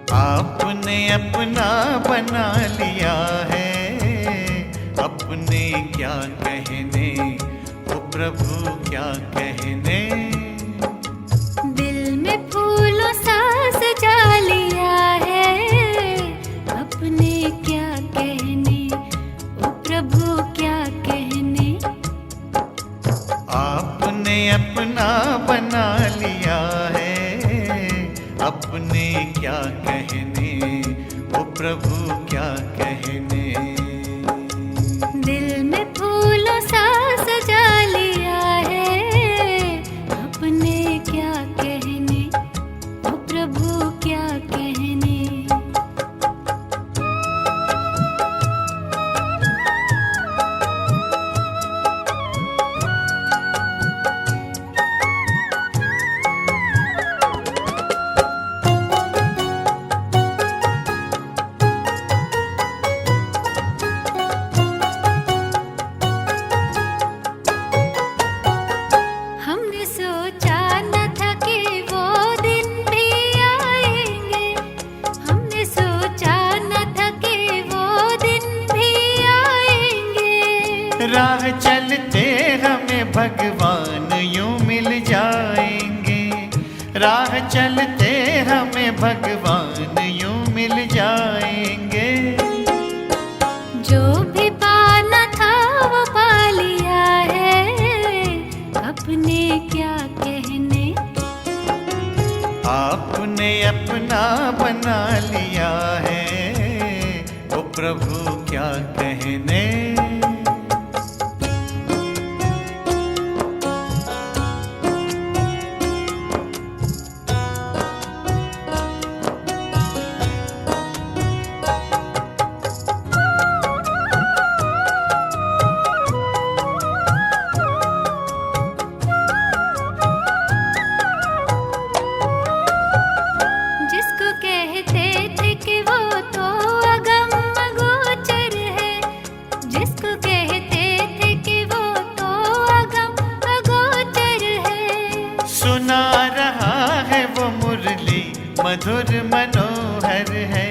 आपने अपना बना लिया है, अपने क्या कहने, ओ प्रभु क्या कहने। दिल में फूलों सा सजा लिया है, अपने क्या कहने, ओ प्रभु क्या कहने। आपने अपना बना लिया है, अपने क्या कहने, ओ प्रभु क्या कहने। दिल में फूलों सा सजा लिया है, अपने क्या कहने, ओ प्रभु क्या कहने। हमने सोचा न था कि वो दिन भी आएंगे, हमने सोचा न था कि वो दिन भी आएंगे। राह चलते हमें भगवान यूं मिल जाएंगे, राह चलते हमें भगवान यूं मिल जाएंगे। जो भी पाना था वो पा लिया है, अपने क्या कहने। आपने अपना बना लिया है, ओ प्रभु क्या कहने। जिसको कहते थे कि वो तो अगम अगोचर है, जिसको कहते थे कि वो तो अगम अगोचर है। सुना रहा है वो मुरली मधुर मनोहर है,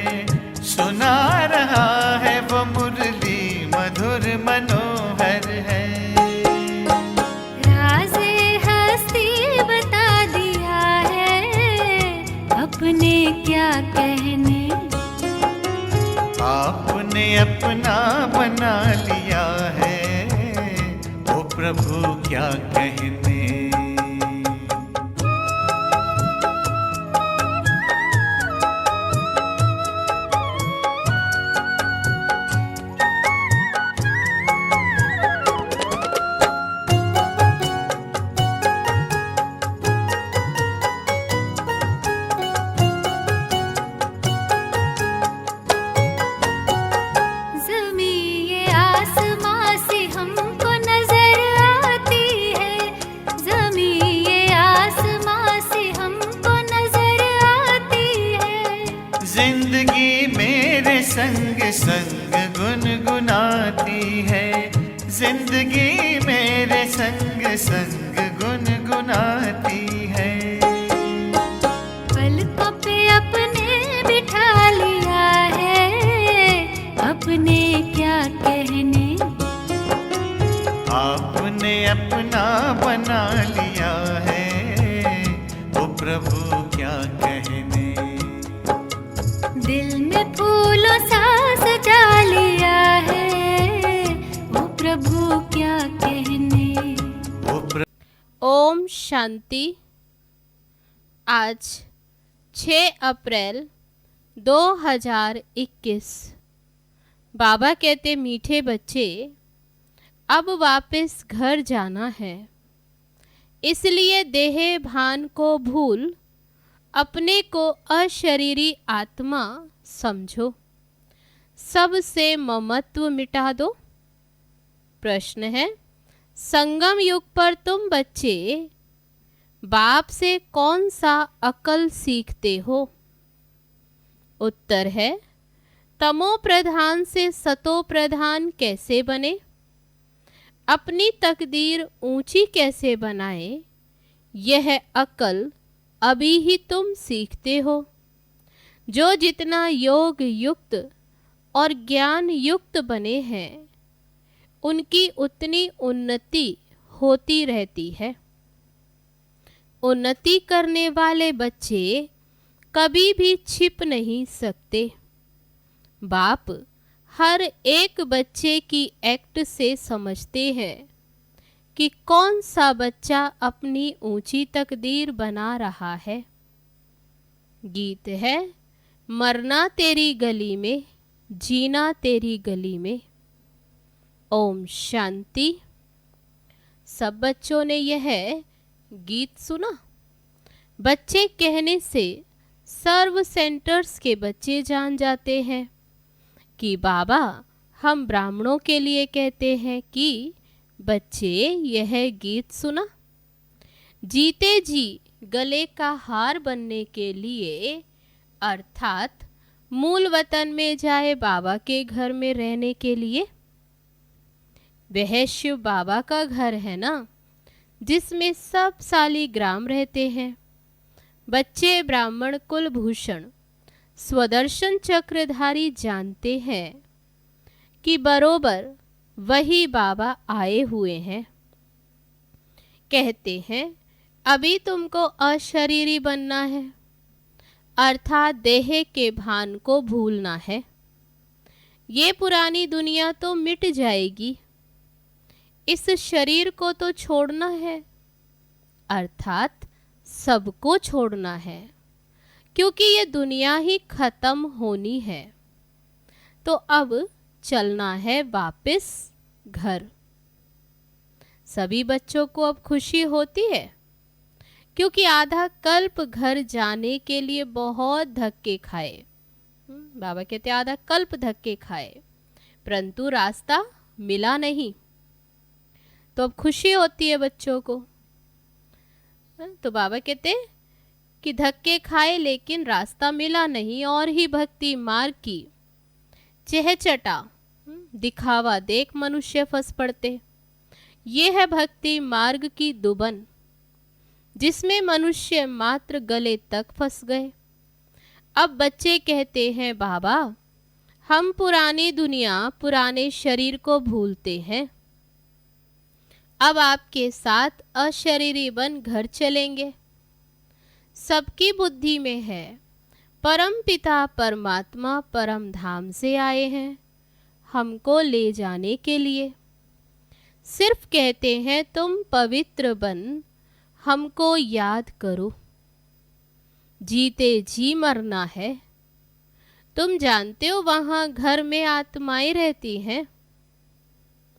सुना रहा है वो मुरली मधुर मनोहर है। राज़े हस्ती बता दिया है, अपने क्या कहने। आपने अपना बना लिया है, ओ प्रभु क्या कहने। ज़मीं ये आसमां से हमको नजर आती है, ज़मीं ये आसमां से हमको नजर आती है। जिंदगी मेरे संग संग गुनगुनाती है, जिंदगी मेरे संग संग गुनगुनाती है। पलकों पे अपने बिठा लिया है, अपने क्या कहने। आपने अपना बना लिया है, ओ प्रभु क्या कहने। दिल में फूलों सा सजा लिया है, वो प्रभु क्या कहने। ओ प्र... ओम शांति। आज 6 अप्रैल 2021। बाबा कहते मीठे बच्चे अब वापस घर जाना है, इसलिए देह भान को भूल अपने को अशरीरी आत्मा समझो, सबसे ममत्व मिटा दो। प्रश्न है, संगम युग पर तुम बच्चे बाप से कौन सा अकल सीखते हो? उत्तर है, तमो प्रधान से सतो प्रधान कैसे बने, अपनी तकदीर ऊंची कैसे बनाए, यह अकल अभी ही तुम सीखते हो। जो जितना योग युक्त और ज्ञान युक्त बने हैं उनकी उतनी उन्नति होती रहती है। उन्नति करने वाले बच्चे कभी भी छिप नहीं सकते। बाप हर एक बच्चे की एक्ट से समझते हैं कि कौन सा बच्चा अपनी ऊंची तकदीर बना रहा है। गीत है, मरना तेरी गली में, जीना तेरी गली में। ओम शांति। सब बच्चों ने यह गीत सुना। बच्चे कहने से सर्व सेंटर्स के बच्चे जान जाते हैं कि बाबा हम ब्राह्मणों के लिए कहते हैं कि बच्चे यह गीत सुना। जीते जी गले का हार बनने के लिए, अर्थात मूल वतन में जाए बाबा के घर में रहने के लिए। वह शिव बाबा का घर है ना, जिसमें सब सालीग्राम रहते हैं। बच्चे ब्राह्मण कुलभूषण स्वदर्शन चक्रधारी जानते हैं कि बरोबर वही बाबा आए हुए हैं। कहते हैं अभी तुमको अशरीरी बनना है, अर्थात देह के भान को भूलना है। ये पुरानी दुनिया तो मिट जाएगी, इस शरीर को तो छोड़ना है, अर्थात सबको छोड़ना है, क्योंकि ये दुनिया ही खत्म होनी है। तो अब चलना है वापस घर। सभी बच्चों को अब खुशी होती है, क्योंकि आधा कल्प घर जाने के लिए बहुत धक्के खाए। बाबा कहते आधा कल्प धक्के खाए, परंतु रास्ता मिला नहीं। तो अब खुशी होती है बच्चों को। तो बाबा कहते कि धक्के खाए लेकिन रास्ता मिला नहीं, और ही भक्ति मार्ग की चहचटा दिखावा देख मनुष्य फंस पड़ते। ये है भक्ति मार्ग की दुबन, जिसमें मनुष्य मात्र गले तक फंस गए। अब बच्चे कहते हैं बाबा हम पुरानी दुनिया पुराने शरीर को भूलते हैं, अब आपके साथ अशरीरी बन घर चलेंगे। सबकी बुद्धि में है परम पिता परमात्मा परम धाम से आए हैं हमको ले जाने के लिए। सिर्फ कहते हैं तुम पवित्र बन हमको याद करो। जीते जी मरना है। तुम जानते हो वहां घर में आत्माएं रहती हैं,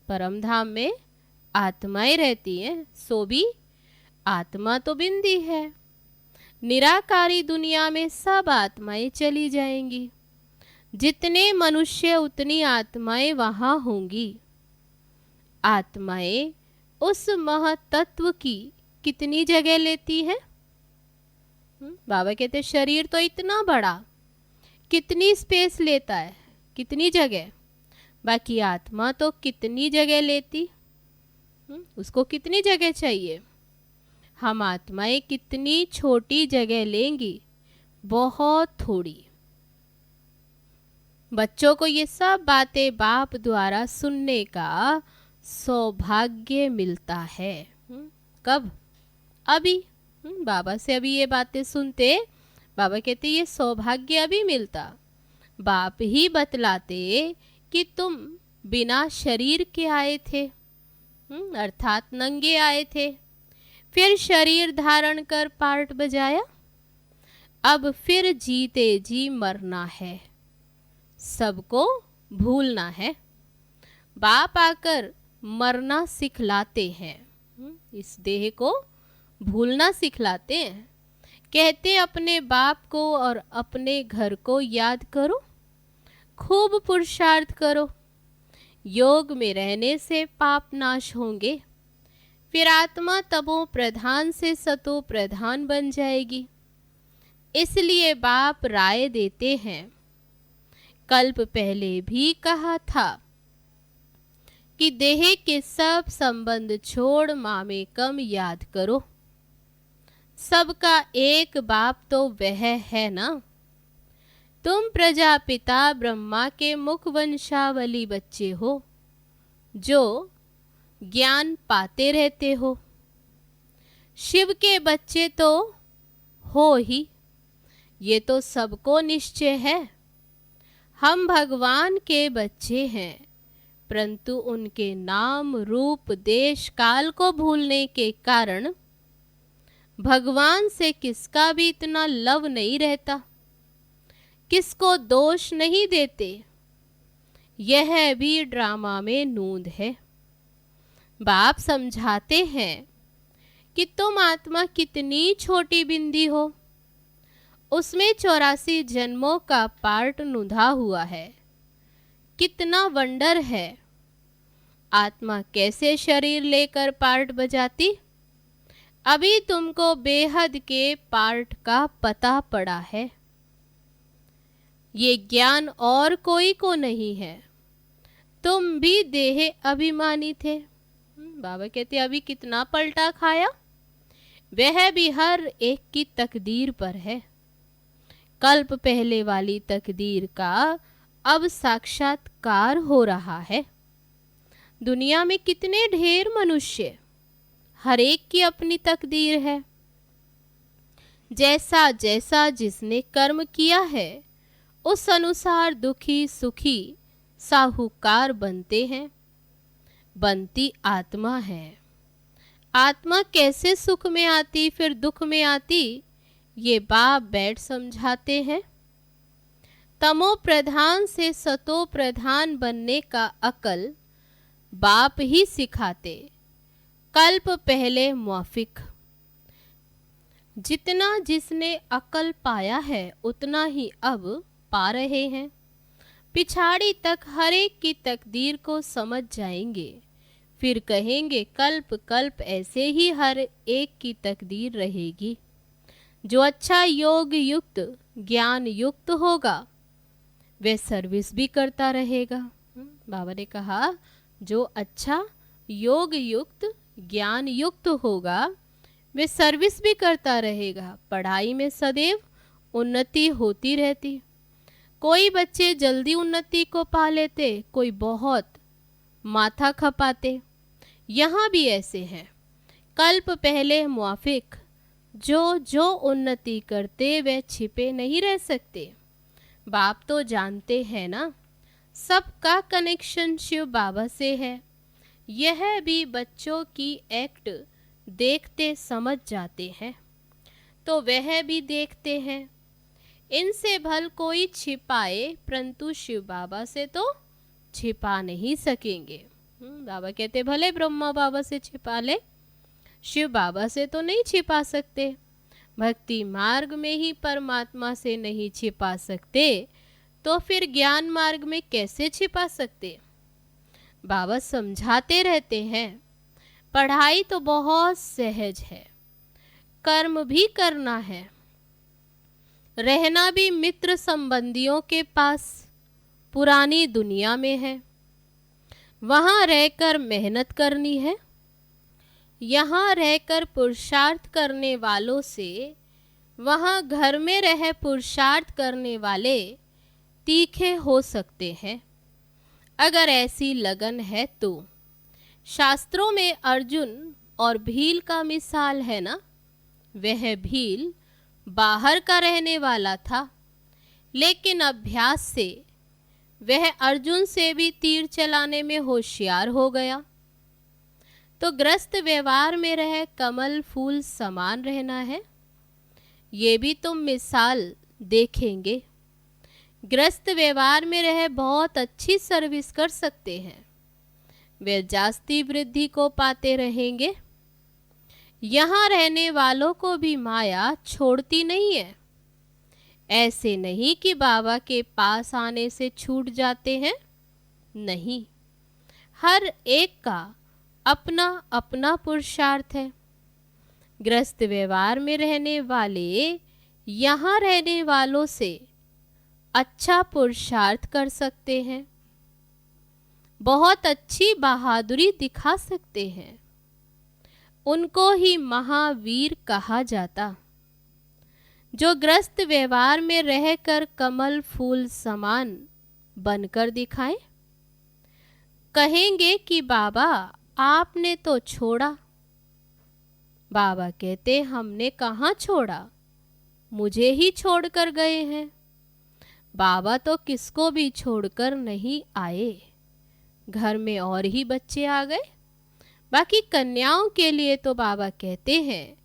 परम धाम में आत्माएं रहती हैं। सो भी आत्मा तो बिंदी है। निराकारी दुनिया में सब आत्माएं चली जाएंगी। जितने मनुष्य उतनी आत्माएं वहां होंगी। आत्माएं उस महतत्व की कितनी जगह लेती है? बाबा कहते शरीर तो इतना बड़ा, कितनी स्पेस लेता है, कितनी जगह। बाकी आत्मा तो कितनी जगह लेती, उसको कितनी जगह चाहिए। हम आत्माएं कितनी छोटी जगह लेंगी, बहुत थोड़ी। बच्चों को ये सब बातें बाप द्वारा सुनने का सौभाग्य मिलता है। कब? अभी। बाबा से अभी ये बातें सुनते, बाबा कहते ये सौभाग्य अभी मिलता। बाप ही बतलाते कि तुम बिना शरीर के आए थे, अर्थात नंगे आए थे, फिर शरीर धारण कर पार्ट बजाया, अब फिर जीते जी मरना है, सबको भूलना है। बाप आकर मरना सिखलाते हैं, इस देह को भूलना सिखलाते हैं। कहते अपने बाप को और अपने घर को याद करो, खूब पुरुषार्थ करो। योग में रहने से पाप नाश होंगे, फिर आत्मा तमो प्रधान से सतो प्रधान बन जाएगी। इसलिए बाप राय देते हैं, कल्प पहले भी कहा था कि देह के सब संबंध छोड़ मामेकम याद करो। सबका एक बाप तो वह है ना। तुम प्रजापिता ब्रह्मा के मुख वंशावली बच्चे हो, जो ज्ञान पाते रहते हो। शिव के बच्चे तो हो ही, ये तो सबको निश्चय है। हम भगवान के बच्चे हैं, परंतु उनके नाम रूप देश काल को भूलने के कारण भगवान से किसका भी इतना लव नहीं रहता, किसको दोष नहीं देते। यह भी ड्रामा में नूंद है। बाप समझाते हैं कि तुम आत्मा कितनी छोटी बिंदी हो, उसमें 84 जन्मों का पार्ट नुधा हुआ है। कितना वंडर है, आत्मा कैसे शरीर लेकर पार्ट बजाती। अभी तुमको बेहद के पार्ट का पता पड़ा है। ये ज्ञान और कोई को नहीं है। तुम भी देह अभिमानी थे। बाबा कहते अभी कितना पलटा खाया, वह भी हर एक की तकदीर पर है। कल्प पहले वाली तकदीर का अब साक्षात्कार हो रहा है। दुनिया में कितने ढेर मनुष्य, हर एक की अपनी तकदीर है। जैसा जैसा जिसने कर्म किया है, उस अनुसार दुखी सुखी साहूकार बनते हैं। बनती आत्मा है। आत्मा कैसे सुख में आती फिर दुख में आती, ये बाप बैठ समझाते हैं। तमो प्रधान से सतो प्रधान बनने का अकल बाप ही सिखाते। कल्प पहले मुआफिक। जितना जिसने अकल पाया है उतना ही अब पा रहे हैं। पिछाड़ी तक हर एक की तकदीर को समझ जाएंगे, फिर कहेंगे कल्प कल्प ऐसे ही हर एक की तकदीर रहेगी। जो अच्छा योग युक्त ज्ञान युक्त होगा वह सर्विस भी करता रहेगा। बाबा ने कहा जो अच्छा योग युक्त ज्ञान युक्त होगा वह सर्विस भी करता रहेगा। पढ़ाई में सदैव उन्नति होती रहती। कोई बच्चे जल्दी उन्नति को पा लेते, कोई बहुत माथा खपाते। यहाँ भी ऐसे हैं। कल्प पहले मुआफिक। जो उन्नति करते वे छिपे नहीं रह सकते। बाप तो जानते हैं ना, सबका कनेक्शन शिव बाबा से है। यह भी बच्चों की एक्ट देखते समझ जाते हैं, तो वह भी देखते हैं। इनसे भल कोई छिपाए, परंतु शिव बाबा से तो छिपा नहीं सकेंगे। बाबा कहते भले ब्रह्मा बाबा से छिपा ले, शिव बाबा से तो नहीं छिपा सकते। भक्ति मार्ग में ही परमात्मा से नहीं छिपा सकते, तो फिर ज्ञान मार्ग में कैसे छिपा सकते। बाबा समझाते रहते हैं पढ़ाई तो बहुत सहज है, कर्म भी करना है, रहना भी मित्र संबंधियों के पास पुरानी दुनिया में है। वहाँ रहकर मेहनत करनी है। यहाँ रहकर पुरुषार्थ करने वालों से वहाँ घर में रह पुरुषार्थ करने वाले तीखे हो सकते हैं, अगर ऐसी लगन है तो। शास्त्रों में अर्जुन और भील का मिसाल है ना। वह भील बाहर का रहने वाला था, लेकिन अभ्यास से वह अर्जुन से भी तीर चलाने में होशियार हो गया। तो ग्रस्त व्यवहार में रह कमल फूल समान रहना है। ये भी तुम मिसाल देखेंगे। ग्रस्त व्यवहार में रह बहुत अच्छी सर्विस कर सकते हैं, वे जास्ती वृद्धि को पाते रहेंगे। यहाँ रहने वालों को भी माया छोड़ती नहीं है। ऐसे नहीं कि बाबा के पास आने से छूट जाते हैं, नहीं, हर एक का अपना अपना पुरुषार्थ है। ग्रस्त व्यवहार में रहने वाले यहाँ रहने वालों से अच्छा पुरुषार्थ कर सकते हैं, बहुत अच्छी बहादुरी दिखा सकते हैं। उनको ही महावीर कहा जाता। जो ग्रस्त व्यवहार में रहकर कमल फूल समान बनकर दिखाए। कहेंगे कि बाबा आपने तो छोड़ा। बाबा कहते हमने कहाँ छोड़ा, मुझे ही छोड़कर गए हैं। बाबा तो किसको भी छोड़कर नहीं आए, घर में और ही बच्चे आ गए। बाकी कन्याओं के लिए तो बाबा कहते हैं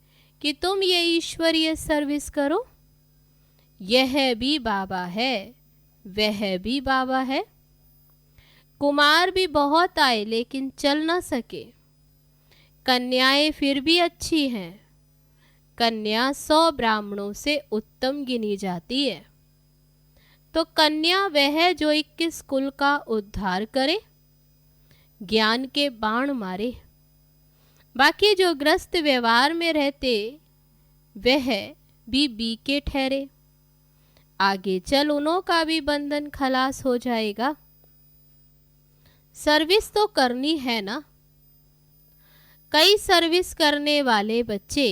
कि तुम ये ईश्वरीय सर्विस करो। यह भी बाबा है, वह भी बाबा है। कुमार भी बहुत आए लेकिन चल न सके। कन्याएं फिर भी अच्छी हैं। कन्या 100 ब्राह्मणों से उत्तम गिनी जाती है। तो कन्या वह जो 21 कुल का उद्धार करे, ज्ञान के बाण मारे। बाकी जो ग्रस्त व्यवहार में रहते वह भी बीके ठहरे। आगे चल उन्हों का भी बंधन खलास हो जाएगा। सर्विस तो करनी है ना। कई सर्विस करने वाले बच्चे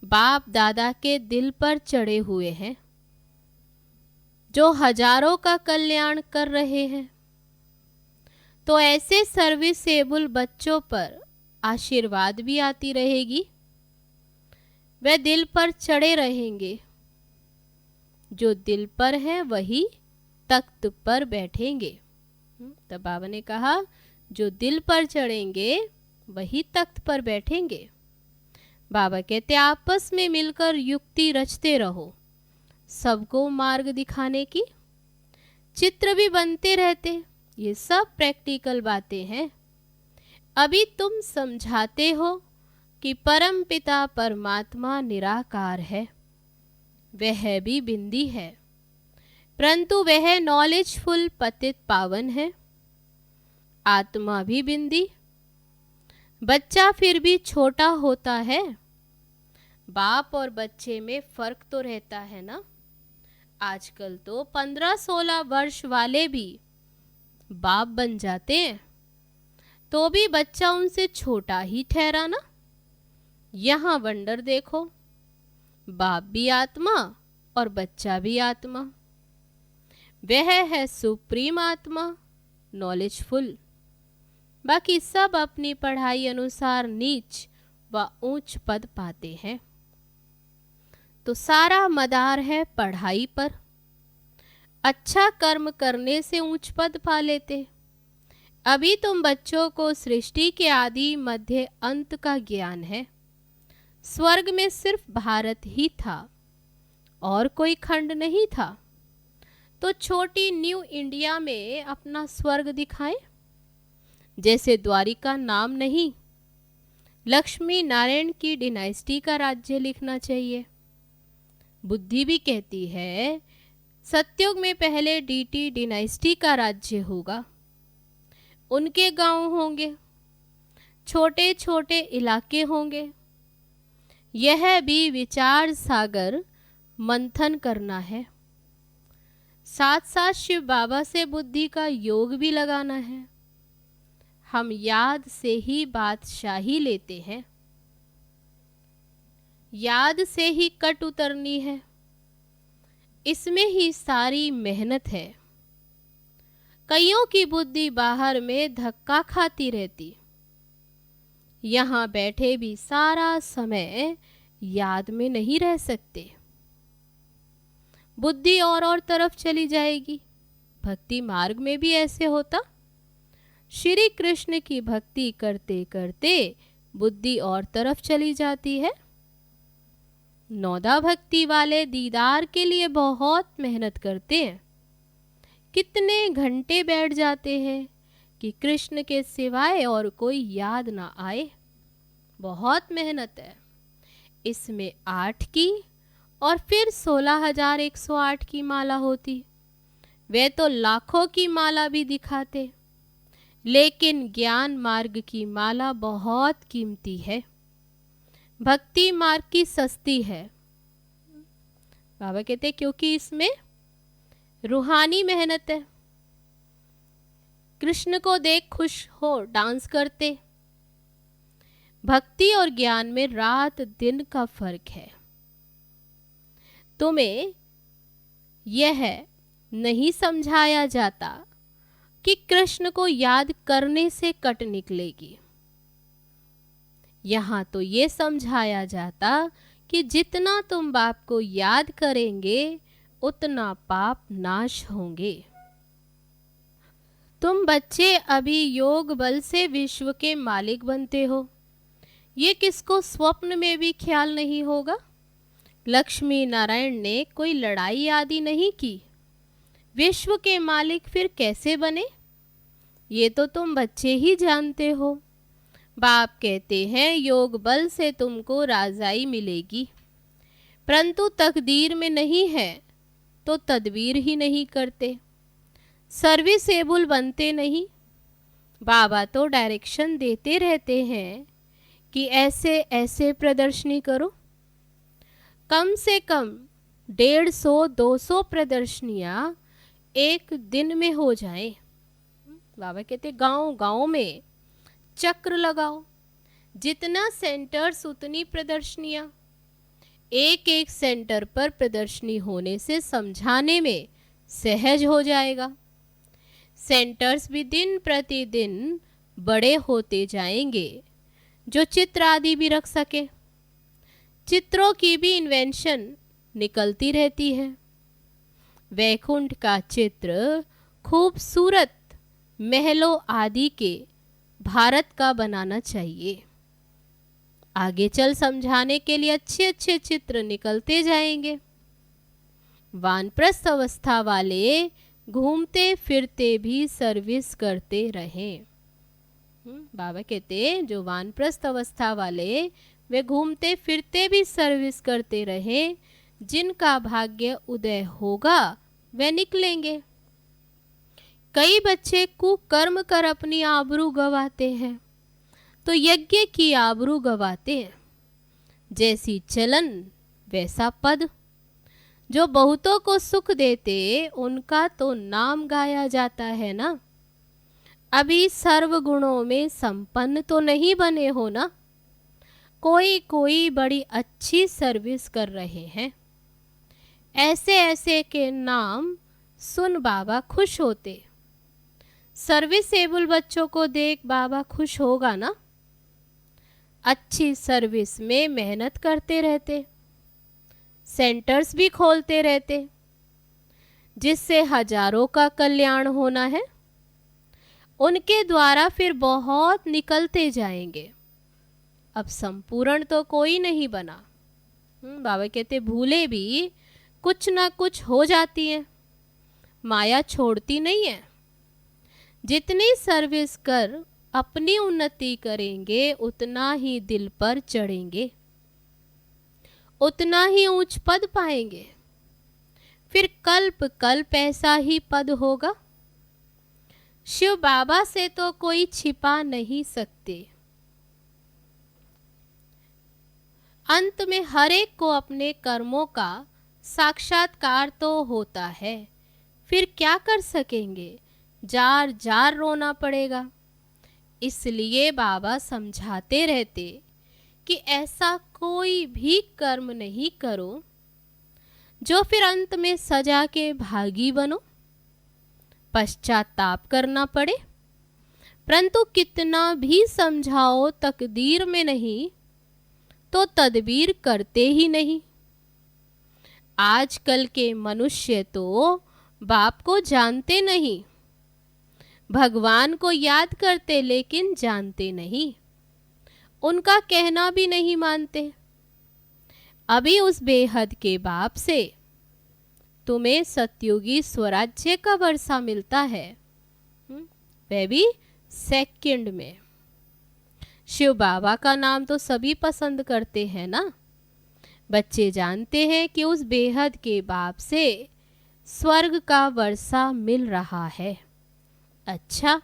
बाप दादा के दिल पर चढ़े हुए हैं, जो हजारों का कल्याण कर रहे हैं। तो ऐसे सर्विसेबल बच्चों पर आशीर्वाद भी आती रहेगी। वे दिल पर चढ़े रहेंगे। जो दिल पर है वही तख्त पर बैठेंगे। तब बाबा ने कहा जो दिल पर चढ़ेंगे वही तख्त पर बैठेंगे। बाबा कहते आपस में मिलकर युक्ति रचते रहो, सबको मार्ग दिखाने की। चित्र भी बनते रहते। ये सब प्रैक्टिकल बातें हैं। अभी तुम समझाते हो कि परम पिता परमात्मा निराकार है, वह भी बिंदी है, परंतु वह नॉलेजफुल पतित पावन है। आत्मा भी बिंदी। बच्चा फिर भी छोटा होता है। बाप और बच्चे में फर्क तो रहता है ना। आजकल तो 15-16 वर्ष वाले भी बाप बन जाते हैं, तो भी बच्चा उनसे छोटा ही ठहरा ना। यहाँ वंडर देखो, बाप भी आत्मा और बच्चा भी आत्मा। वह है सुप्रीम आत्मा, नॉलेजफुल। बाकी सब अपनी पढ़ाई अनुसार नीच व ऊंच पद पाते हैं। तो सारा मदार है पढ़ाई पर। अच्छा कर्म करने से ऊंच पद पा लेते। अभी तुम बच्चों को सृष्टि के आदि मध्य अंत का ज्ञान है। स्वर्ग में सिर्फ भारत ही था और कोई खंड नहीं था। तो छोटी न्यू इंडिया में अपना स्वर्ग दिखाएं। जैसे द्वारिका नाम नहीं, लक्ष्मी नारायण की डिनाइस्टी का राज्य लिखना चाहिए। बुद्धि भी कहती है सतयुग में पहले डीटी डिनाइस्टी का राज्य होगा, उनके गांव होंगे, छोटे छोटे इलाके होंगे। यह भी विचार सागर मंथन करना है। साथ साथ शिव बाबा से बुद्धि का योग भी लगाना है। हम याद से ही बादशाही लेते हैं, याद से ही कट उतरनी है। इसमें ही सारी मेहनत है। कईयों की बुद्धि बाहर में धक्का खाती रहती, यहाँ बैठे भी सारा समय याद में नहीं रह सकते। बुद्धि और तरफ चली जाएगी। भक्ति मार्ग में भी ऐसे होता। श्री कृष्ण की भक्ति करते करते बुद्धि और तरफ चली जाती है। नौदा भक्ति वाले दीदार के लिए बहुत मेहनत करते हैं। कितने घंटे बैठ जाते हैं कि कृष्ण के सिवाय और कोई याद ना आए। बहुत मेहनत है। इसमें 8 की और फिर 16,108 की माला होती। वे तो लाखों की माला भी दिखाते, लेकिन ज्ञान मार्ग की माला बहुत कीमती है। भक्ति मार्ग की सस्ती है। बाबा कहते क्योंकि इसमें रूहानी मेहनत है। कृष्ण को देख खुश हो डांस करते। भक्ति और ज्ञान में रात दिन का फर्क है। तुम्हें यह नहीं समझाया जाता कि कृष्ण को याद करने से कट निकलेगी। यहाँ तो ये समझाया जाता कि जितना तुम बाप को याद करेंगे उतना पाप नाश होंगे। तुम बच्चे अभी योग बल से विश्व के मालिक बनते हो, ये किसको स्वप्न में भी ख्याल नहीं होगा। लक्ष्मी नारायण ने कोई लड़ाई आदि नहीं की, विश्व के मालिक फिर कैसे बने, ये तो तुम बच्चे ही जानते हो। बाप कहते हैं योग बल से तुमको राजाई मिलेगी, परंतु तकदीर में नहीं है तो तदबीर ही नहीं करते, सर्विसेबल बनते नहीं। बाबा तो डायरेक्शन देते रहते हैं कि ऐसे ऐसे प्रदर्शनी करो। कम से कम 150-200 प्रदर्शनियाँ एक दिन में हो जाएं। बाबा कहते गांव गांव में चक्र लगाओ, जितना सेंटर्स उतनी प्रदर्शनियाँ। एक एक सेंटर पर प्रदर्शनी होने से समझाने में सहज हो जाएगा। सेंटर्स भी दिन प्रतिदिन बड़े होते जाएंगे, जो चित्र आदि भी रख सके। चित्रों की भी इन्वेंशन निकलती रहती है। वैकुंठ का चित्र खूबसूरत महलों आदि के भारत का बनाना चाहिए। आगे चल समझाने के लिए अच्छे अच्छे चित्र निकलते जाएंगे। वानप्रस्थ अवस्था वाले घूमते फिरते भी सर्विस करते रहें। बाबा कहते जो वानप्रस्थ अवस्था वाले वे घूमते फिरते भी सर्विस करते रहें, जिनका भाग्य उदय होगा वे निकलेंगे। कई बच्चे कुकर्म कर अपनी आबरू गवाते हैं तो यज्ञ की आबरू गवाते हैं। जैसी चलन वैसा पद, जो बहुतों को सुख देते उनका तो नाम गाया जाता है ना। अभी सर्व गुणों में संपन्न तो नहीं बने हो ना, कोई कोई बड़ी अच्छी सर्विस कर रहे हैं। ऐसे ऐसे के नाम सुन बाबा खुश होते। सर्विसेबल बच्चों को देख बाबा खुश होगा ना। अच्छी सर्विस में मेहनत करते रहते, सेंटर्स भी खोलते रहते, जिससे हजारों का कल्याण होना है। उनके द्वारा फिर बहुत निकलते जाएंगे। अब संपूर्ण तो कोई नहीं बना। बाबा कहते भूले भी कुछ ना कुछ हो जाती हैं, माया छोड़ती नहीं है। जितनी सर्विस कर अपनी उन्नति करेंगे उतना ही दिल पर चढ़ेंगे, उतना ही ऊंच पद पाएंगे। फिर कल्प कल्प ऐसा ही पद होगा। शिव बाबा से तो कोई छिपा नहीं सकते। अंत में हर एक को अपने कर्मों का साक्षात्कार तो होता है। फिर क्या कर सकेंगे, जार जार रोना पड़ेगा। इसलिए बाबा समझाते रहते कि ऐसा कोई भी कर्म नहीं करो जो फिर अंत में सजा के भागी बनो, पश्चाताप करना पड़े। परंतु कितना भी समझाओ तकदीर में नहीं तो तदबीर करते ही नहीं। आजकल के मनुष्य तो बाप को जानते नहीं, भगवान को याद करते लेकिन जानते नहीं, उनका कहना भी नहीं मानते। अभी उस बेहद के बाप से तुम्हें सतयुगी स्वराज्य का वर्षा मिलता है, वह भी सेकंड में। शिव बाबा का नाम तो सभी पसंद करते हैं ना। बच्चे जानते हैं कि उस बेहद के बाप से स्वर्ग का वर्षा मिल रहा है। अच्छा,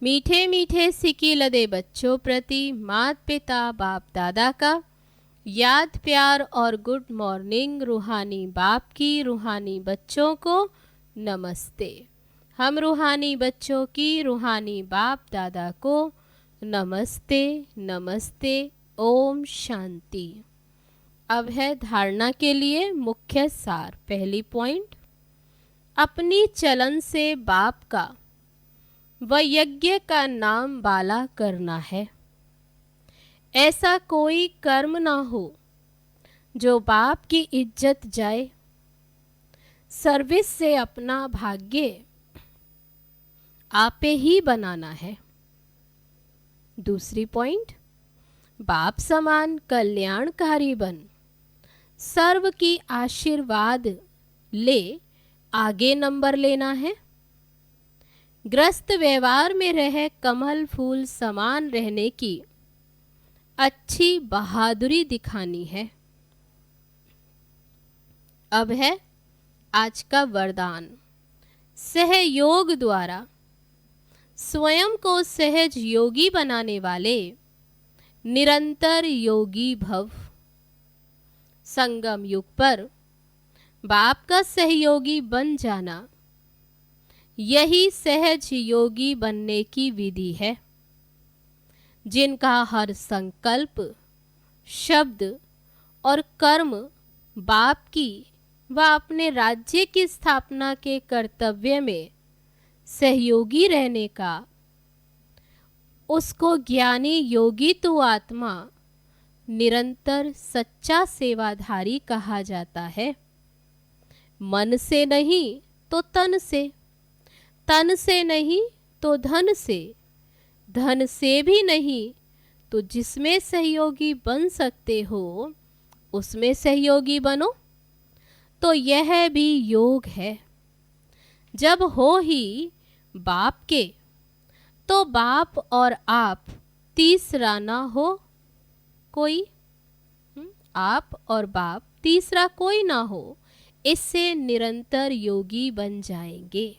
मीठे मीठे सिकी लदे बच्चों प्रति माता पिता बाप दादा का याद प्यार और गुड मॉर्निंग। रूहानी बाप की रूहानी बच्चों को नमस्ते। हम रूहानी बच्चों की रूहानी बाप दादा को नमस्ते नमस्ते। ओम शांति। अब है धारणा के लिए मुख्य सार। पहली पॉइंट, अपनी चलन से बाप का व यज्ञ का नाम बाला करना है। ऐसा कोई कर्म ना हो जो बाप की इज्जत जाए। सर्विस से अपना भाग्य आपे ही बनाना है। दूसरी पॉइंट, बाप समान कल्याणकारी बन सर्व की आशीर्वाद ले आगे नंबर लेना है। ग्रस्त व्यवहार में रह कमल फूल समान रहने की अच्छी बहादुरी दिखानी है। अब है आज का वरदान। सहयोग द्वारा स्वयं को सहज योगी बनाने वाले निरंतर योगी भव। संगम युग पर बाप का सहयोगी बन जाना, यही सहज योगी बनने की विधि है। जिनका हर संकल्प, शब्द और कर्म बाप की व अपने राज्य की स्थापना के कर्तव्य में सहयोगी रहने का, उसको ज्ञानी योगी तो आत्मा निरंतर सच्चा सेवाधारी कहा जाता है। मन से नहीं तो तन से, तन से नहीं तो धन से, धन से भी नहीं तो जिसमें सहयोगी बन सकते हो उसमें सहयोगी बनो। तो यह भी योग है। जब हो ही बाप के, तो बाप और आप तीसरा ना हो कोई। आप और बाप तीसरा कोई ना हो, इससे निरंतर योगी बन जाएंगे।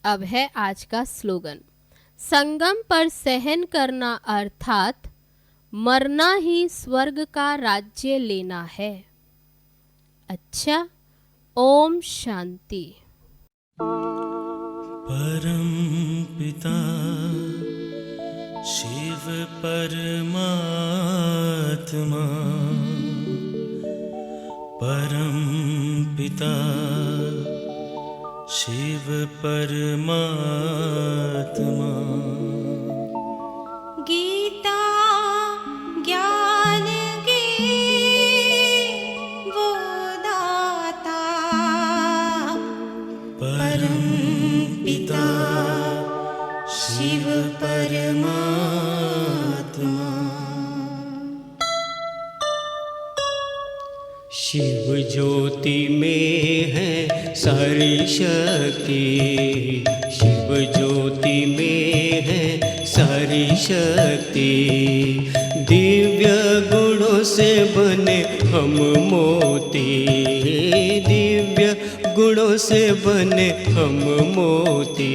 अब है आज का स्लोगन। संगम पर सहन करना अर्थात मरना ही स्वर्ग का राज्य लेना है। अच्छा, ओम शांति। परम पिता शिव परमात्मा, परम पिता शिव परमात्मा। गीता ज्ञान की वो दाता, परम पिता शिव परमात्मा। शिव ज्योति में है सारी शक्ति, शिव ज्योति में है सारी शक्ति। दिव्य गुणों से बने हम मोती, दिव्य गुणों से बने हम मोती।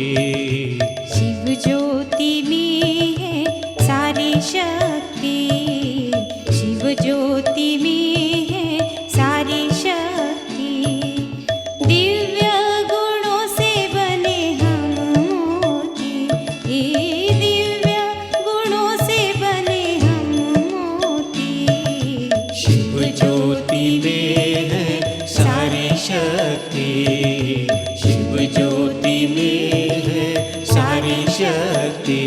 शिव ज्योति में है सारी शक्ति, शिव ज्योति में है सारी शक्ति। दिव्य गुणों से बने हम मोती, दिव्य गुणों से बने हम मोती। शिव ज्योति में है सारी शक्ति, शिव ज्योति में है सारी शक्ति।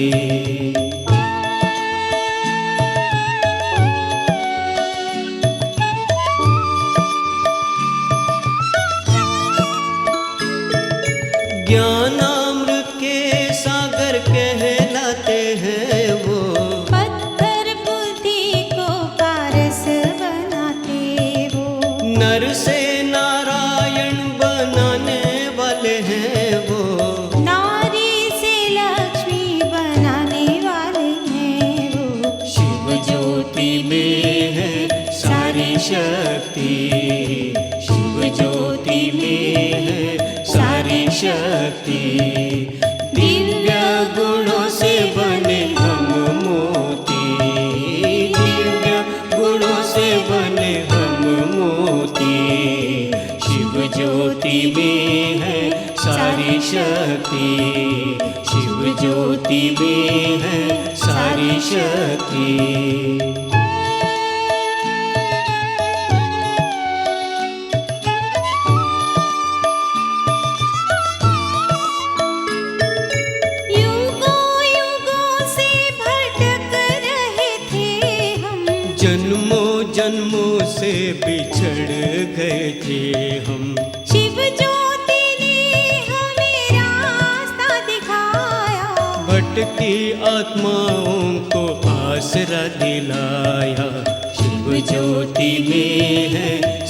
ज्ञानामृत के सागर कहलाते हैं वो, पत्थर बुद्धि को पारस बनाते वो। नर से नारायण बनाने वाले हैं वो, नारी से लक्ष्मी बनाने वाले हैं वो। शिव ज्योति में है सारी शक्ति, शिव ज्योति में है सारी शक्ति। दिव्य गुणों से बने हम मोती, दिव्य गुणों से बने हम मोती। शिव ज्योति में है सारी शक्ति, शिव ज्योति में है सारी शक्ति। बिछड़ गए थे हम। शिव ज्योति ने हमें रास्ता दिखाया, भटकी आत्माओं को आसरा दिलाया। शिव ज्योति में है